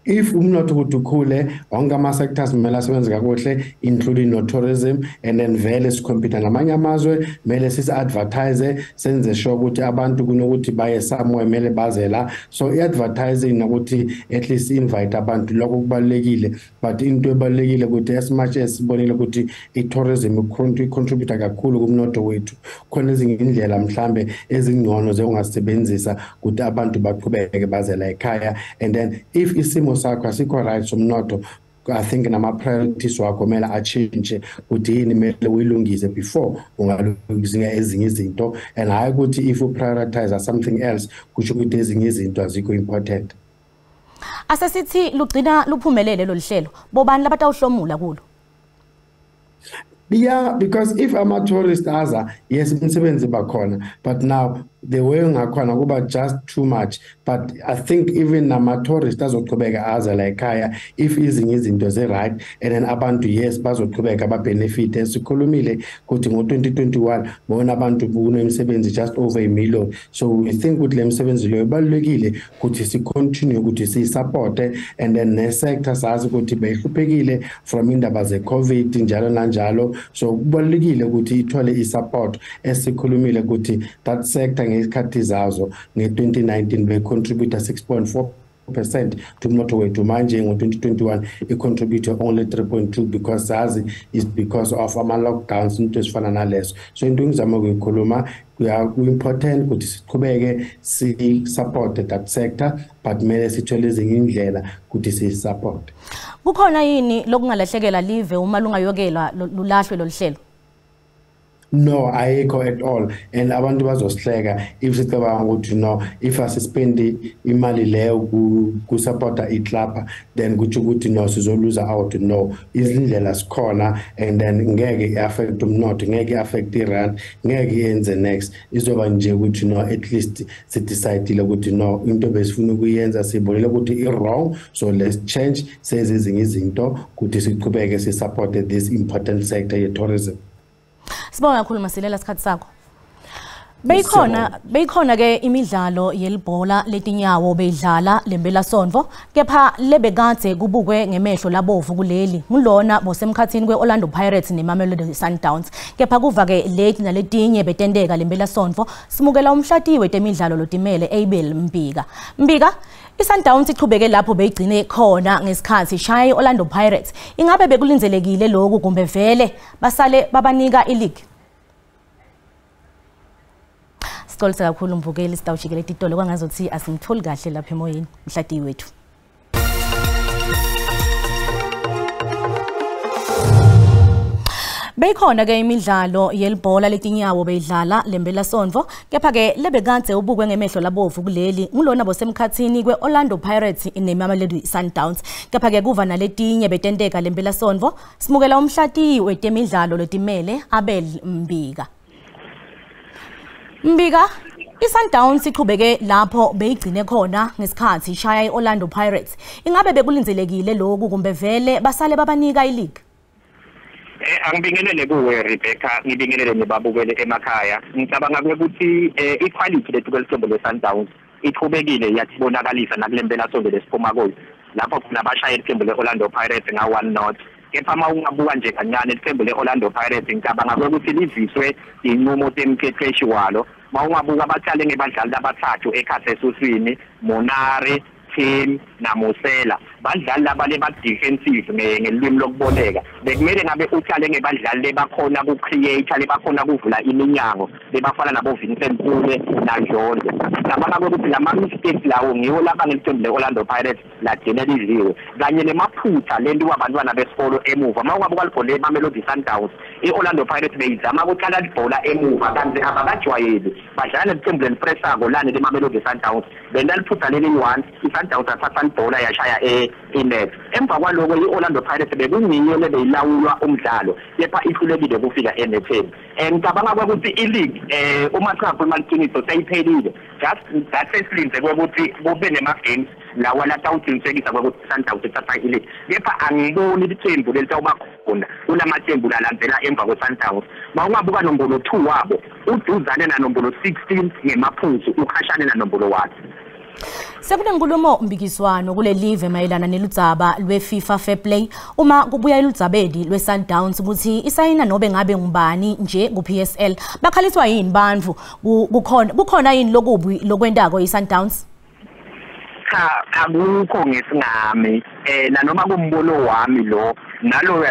if umnotho ukuthi ukhule onke ama sectors mele asebenze kakuhle including no tourism, and then vele sicompete namanye amazwe mele sisi advertise senze sure ukuthi abantu kunokuthi baye somewhere mele bazela, so advertising ukuthi at least invite abantu lokho kubalekile, but into ebalekile ukuthi as much as sibonile ukuthi i-tourism contribute kakhulu kumnotho wethu, khona ezinye indlela mhlambe ezingcono zongasebenzisa ukuthi abantu baqhubeke bazela ekhaya, and then if isimo sakho asikho right somnotho, I think nama priorities wakho mele achange ukuthi yini mele uyilungise before ungalungisa ezinye izinto, and hayi ukuthi if you prioritize something else kusho ukuthi ezinye izinto azikho important. Asesithi lugcina luphumelele lo lihlelo bobani labatawuhlomula kulo? Yeah, because if I'm a tourist aza, yes, umsebenzi bakhona, but now the way ngakhona kuba just too much, but I think even nama tourists azoqhubeka aza la ekhaya if izinye izinto ze right, and then abantu yes bazoqhubeka ba benefit. Sikhulumile ukuthi ngo2021 bona abantu kuno imisebenzi just over 1 million, so we think ukuthi le misebenzi lo ibalulekile ukuthi si continue ukuthi si support, and then ne sector sazi ukuthi behluphekile from indaba ze COVID njalo nanjalo, so kubalulekile ukuthi ithole i-support. Esikhulumile ukuthi that sector ngezikhathi zazo nge2019 be contribute 6.4% to umnotho wethu, manje ngo2021 i-contribute only 3.2 because sazi is because of ama lockdowns into esifana naleso. So into ngizama ukuyikhuluma ku-important ukuthi siqhubeke si-support that sector, but mele sithole ezinye indlela ukuthi si-support. Kukhona yini lokungalahlekela live uma lungayokela lulahlwe lo lihlelo? No, ayikho at all, and abantu bazosihleka if sicabanga ukuthi no, if asispendi imali leyo ku supporta iClub then kuthi ukuthi no sizoluza out. No, izindlela sikhona, and then ngeke affect umnotho, ngeke affect irand, ngeke yenze next, izoba nje ukuthi no at least si decide ukuthi no into besifuna ukuyenza sibonile ukuthi i wrong, so let's change, says ezinye izinto ukuthi siqhubeke si support this important sector ye tourism. Sibonga kakhulu Masilela isikhathi sakho. Beyikhona ke imidlalo yelibhola letinyawo beyidlala lembela sonvo, kepha lebekade kubukwe ngemehlo labovu kuleli ngulona bosemkhathini kweOrlando Pirates neMamelodi Sundowns, kepha kuva ke late naletinye betendeka lembela sonvo. Simukela umhlatiwe temidlalo lotimele Abel Mbika. iSundowns iqhubeke lapho beyigcine khona ngesikhathi shaya iOrlando Pirates. Ingabe bekulinzelekile lokhu kumbe vele basale babanika ileague? Sikolisa kakhulu mvukeli sitawushikela ititolo kwangazothi asimtholi kahle lapha emoyeni mhlati wethu. Beyikhona ke imidlalo yelibhola letinyawo beyidlala lembela sonvo, kepha ke lebekade ubukwe ngemehlo labovu kuleli ngulona bosemkhathini kweOrlando Pirates neMamelodi Sundowns, kepha ke kuva naletinye betendeka lembela sonvo. Simukela umhlati wetemidlalo lotimele Abel Mbika. iSundowns iqhubeke lapho beyigcine khona ngesikhathi shaya iOrlando Pirates. Ingabe bekulinzelekile lokhu kumbe vele basale babanika ileague? Angibingelele kuwe Rebecca, ngibingelele nebabukele emakhaya. Ngicabanga ukuthi iquality lethu kweliqembu leSundowns iqhubekile yatsibonakalisa nakulembela sonke lesiphuma kuyo. Lapho khona abashayeli iqembu leOrlando Pirates nga-1-0. Kepha uma ungabuka nje kancane iqembu leOrlando Pirates ngicabanga ukuthi liviswe inqumo temkhekeshi walo. Uma ungabuka abaqale ngebadlali abathathu ekhasi esuswini, Monare, Tim naMosela, badlali labale ba defensive ngelimi lokuboleka. Bekumele ngabe uqale ngebadlali lebakhona ku creator, lebakhona kuvula iminyango, lebafana nabo Vincent Pule naNdlondo. Ngicabanga ukuthi lama mistakes lawo ngiwo laba ngeqembu leOrlando Pirates lagcina lidliwe. Kanye nemaphutha lento abantwana besikolo emuva. Uma ungabuka libhola leMamelodi Sundowns, iOrlando Pirates beyizama ukuqala libhola emuva kanti abakajwayeli. Badlala neqembu lelipressako lana leMamelodi Sundowns. Benda liphutha leli 1, Sundowns athatha ibhola yashaya enet emva kwaloko iOrlando Pirates bekungiyo lebeyilawulwa umdlalo kepha ihlulekile kufika enetheni ngicabanga ukuthi ileague uma sakhapha imaliqiniso sayiphelile just that esilinze ukuthi kube nemagames lawa latawuqinisekisa ukuthi Sundowns ithatha ileague kepha angiboni ithembu lelitawuba khona kulamathembu lalandela emva kweSundowns mawungabuka nombolo 2 wabo uduzane na nombolo 16 ngemaphuzu ukhashane na nombolo 1 Sekunenkulumo mbikiswano kule live mayelana neludzaba lweFIFA Fair Play uma kubuya eludzabeni lweSundowns ukuthi isayina nobe ngabe ngubani nje kuPSL bakhaliswa yini bantfu kukhona yini lokubi lokwendako iSundowns cha akukho ngesingami nanoma kumbono wami lo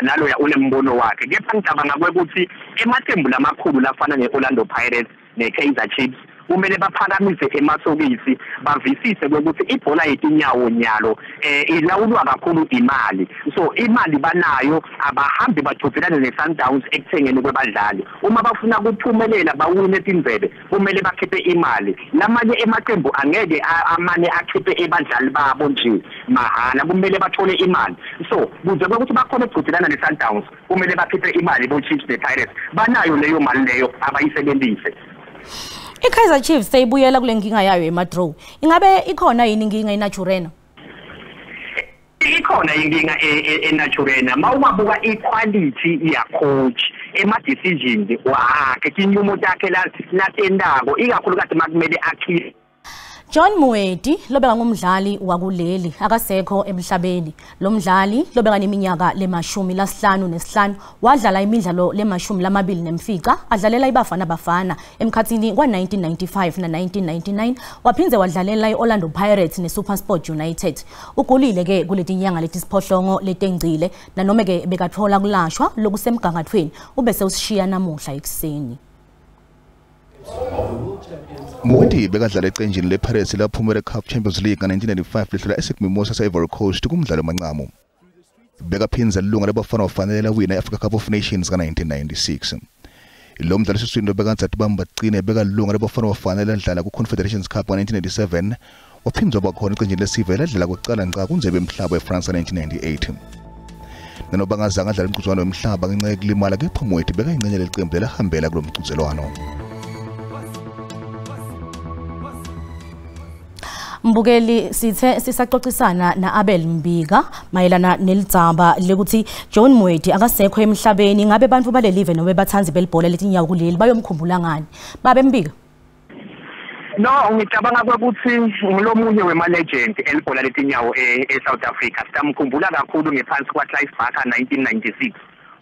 naloya unembono wakhe kepha ngicabanga ukuthi emathembu lamakhulu lafana neOrlando Pirates neKaizer Chiefs kumele baphakamise emasokisi bavisise ukuthi ibhola yetinyawo nyalo ilawulwa kakhulu imali so imali banayo abahambi bajocelana neSundowns ekuthengeni kwebadlali uma bafuna ukuphumelela bawine Tindzebe kumele bakhiphe imali lamanye emaqembu angeke amane akhiphe ebadlali babo nje mahala kumele bathole imali so kuze ukuthi bakhona ukujocelana neSundowns kumele bakhiphe imali bo Chiefs nePirates banayo leyo mali leyo abayisebenzise iKaizer Chiefs seyibuyela kule nkinga yayo emadraw ingabe ikhona yini inkinga eNaturena ikhona inkinga eNaturena mawubabuka iquality ya coach ema decisions wakhe kinyumo takhe latendako ikakhulukazi makumele akhiye John Muedi lobeka ngumdlali wakuleli akasekho emhlabeni lo mdlali lobeka neminyaka le-15 wadlala imidlalo le-20 nemfica adlalela iBafana emkhathini kwa-1995 na-1999 waphinze wadlalela iOrlando Pirates neSuperSport United ugulile ke kuletinyanga letisiphohlongo letengcile nanoma ke bekathola kulashwa lokusemgangathweni ubese usishiya namuhla ekseni Muedi bekadlala eqenjini lePirates laphumela eCup Champions League ka-1995 lihlala eSigmimosa se-Ivory Coast kumdlalo mancamo. Bekaphinza lilunga labafana lawina i-Africa Cup of Nations ka-1996. Lo mdlalo siswini bekanzathi bambaqine bekalunga labafana ladlala ku-Confederations Cup ka-1997 waphinzwa bakhona eqenjini lesive ladlala kwecala nqa kundzebe yomhlaba eFrance ka-1998. Nanoba ngazange adlala umqhudelwano womhlaba ngenxa yokulimala kepha Muedi bekayingcenye leqembu elahambela kulo mqhudelwano. Mbukeli sithe sisaxoxisana naAbel Mbika mayelana nelidzaba lekuthi John Muedi akasekho emhlabeni ngabe bantfu balelive nobe bathanzi belibhola letinyawo kuleli bayomkhumbula ngani babe Mbika No ngicabanga ukuthi ngilomunye wema-legend elibhola letinyawo eSouth Africa sitamkhumbula kakhulu ngephansi kwaClive Barker 1996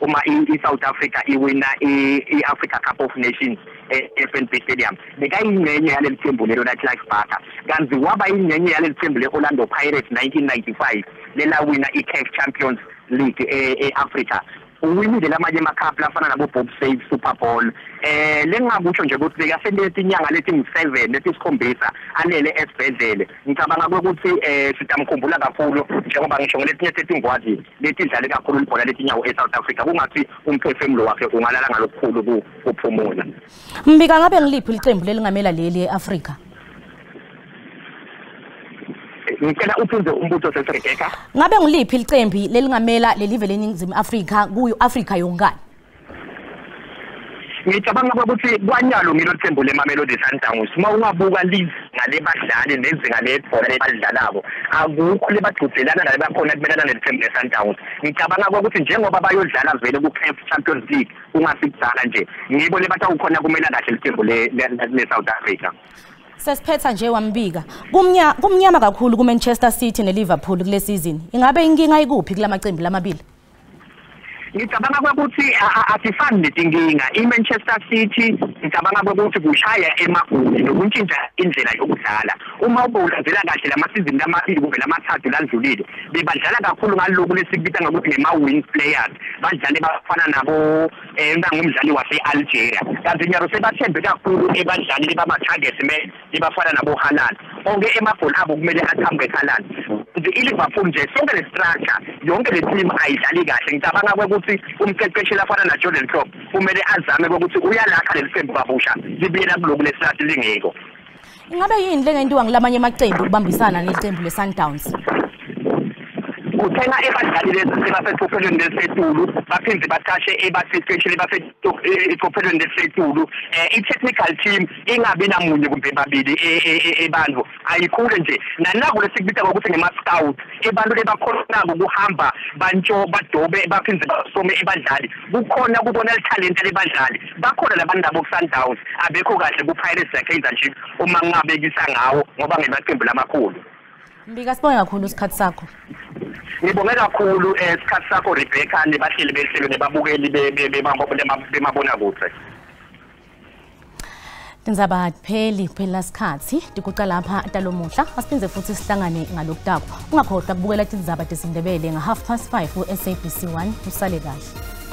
uma iSouth Africa iwina iAfrica Cup of Nations eFNB Stadium bekayingcenye yaleli thembu lelo laClive Barker kanti waba ingcenye yaleli thembu leOrlando Pirates 1995 lelawina iCAF Champions League eAfrica uwinile lamanye amacup lafana nabo Bob Save Super Bowl lengakusho nje ukuthi bekasendetinyanga leti-7 letisikhombisa alele esibhedlele ngicabanga ukuthi sitamkhumbula kakhulu njengoba ngisho ngeletinye setingwazi letidlale kakhulu ibhola letinyawo eSouth Africa kungathi umphefumulo wakhe ungalala ngalokukhulu kuphumula Mbika ngabe ngiliphi iqembu lelingamela leli eAfrica ngicela uphinze umbuzo seSrebeka ngabe ngiliphi iqembu lelingamela lelive leNingizimu Afrika kuyo Africa yonkana ngicabanga ukuthi kwanyalo ngilo thembu leMamelodi Sundowns mawungabuka lizinga lebadlali nezinga lebhola lebadlalabo akukho lebagcudelana nale bakhona kumelana nethembu leSundowns ngicabanga ukuthi njengoba bayodlala vele ku-CAF Champions League kungasikudzala nje ngibo lebatawukhona kumela kahle lethembu le-South Africa Sesiphetha nje wambika kumnyama kakhulu kuManchester City neLiverpool kule season ingabe inkinga ikuphi kulamaqembu lamabili ngicabanga ukuthi asifani netinkinga iManchester City ngicabanga ukuthi kushaya emagoli nokuntshintsha indlela yokudlala uma ubowulandela kahle lamasizini lamabili kumbe lamathathu landlulile bebadlala kakhulu ngalokhu lesikubita ngokuthi ngema-wing players badlale bafana nabo ngumdlali wase-Algeria kanti nyaro sebathembe kakhulu ebadlali bama-target man ebafana nabo-Haaland onke emagoli abo kumele athambe eHaaland iLiverpool nje sonke le-structure yonke le-team ayidlali kahle ngicabanga ukuthi umqeqeshi lafana naJurgen Klopp kumele azame ukuthi uyalakha leli qembu kabusha libuyela kuloku lesizathu lingekho Ingabe yini lengentiwa ngilamanye amaqembu ukubambisana neqembu leSundowns? Uthenga ebadlali lezi sebasethophelweni lesetulu baphinde bathashe especially basethophelweni lesetulu i-technical team ingabi namunye kumbe babili ebantu ayikhule nje nanaku lesikubita ukuthi ngema-scout abantu lebakhonako ukuhamba bantsho badobe baphinde basome ebadlali kukhona kubona lithalente lebadlali bakhona labantu labo ku-Sundowns abekho kahle ku-Pirates naKaizer Chiefs uma ngingabekisa ngawo ngoba ngemaqembu lamakhulu. Mbika sibonge kakhulu isikhathi sakho. Ngibonge kakhulu isikhathi sakho Rebecca nebahleli behlelo nebabukeli bemabona kude. Tindzaba phela sikhathi dikuqala lapha talomuhla asiphinze futhi sihlangane ngalokutako. Ungakhohlwa ukubukela Tindzaba tesiNdebele nga 5:30 ku SABC 1 usale kahle.